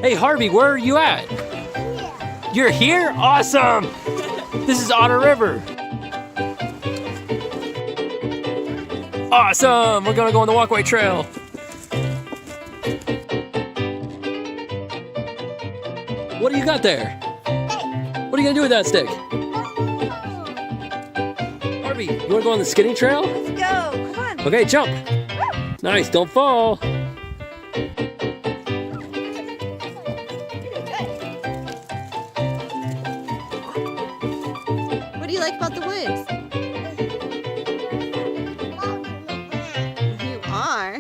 Hey Harvey, where are you at? Yeah. You're here? Awesome! This is Otter River. Awesome! We're gonna go on the walkway trail. What do you got there? What are you gonna do with that stick? Harvey, you wanna go on the skinny trail? Let's go. Come on. Okay, jump. Nice, don't fall. What do you like about the woods? You are.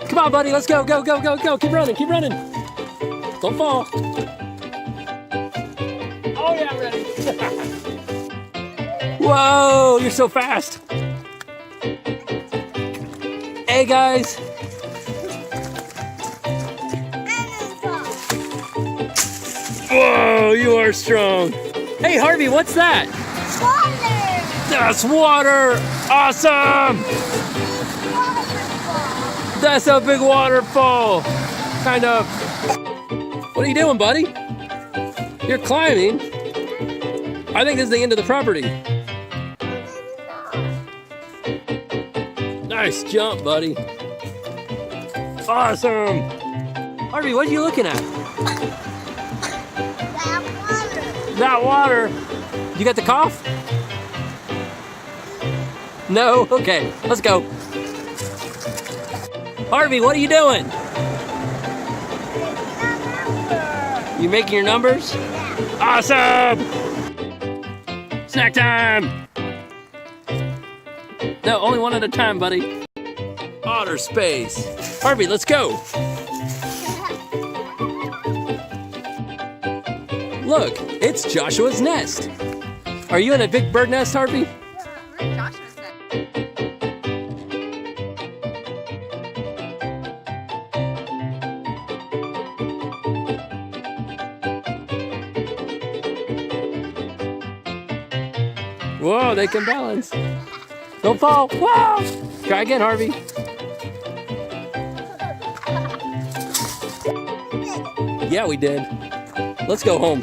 Come on, buddy, let's go, go, go, go, go. Keep running, keep running. Don't fall. Oh yeah, I'm ready. Whoa, you're so fast. Hey guys. Whoa, you are strong. Hey Harvey, what's that? Water. That's water. Awesome. That's a big waterfall. Kind of. What are you doing, buddy? You're climbing. I think this is the end of the property. Nice jump, buddy. Awesome. Harvey, what are you looking at? That water. You got the cough? No? Okay, let's go. Harvey, what are you doing? You making your numbers? Awesome! Snack time! No, only one at a time, buddy. Otter space. Harvey, let's go. Look, it's Joshua's nest. Are you in a big bird nest, Harvey? We're in Joshua's nest. Whoa, they can balance. Don't fall. Whoa! Try again, Harvey. Yeah, we did. Let's go home.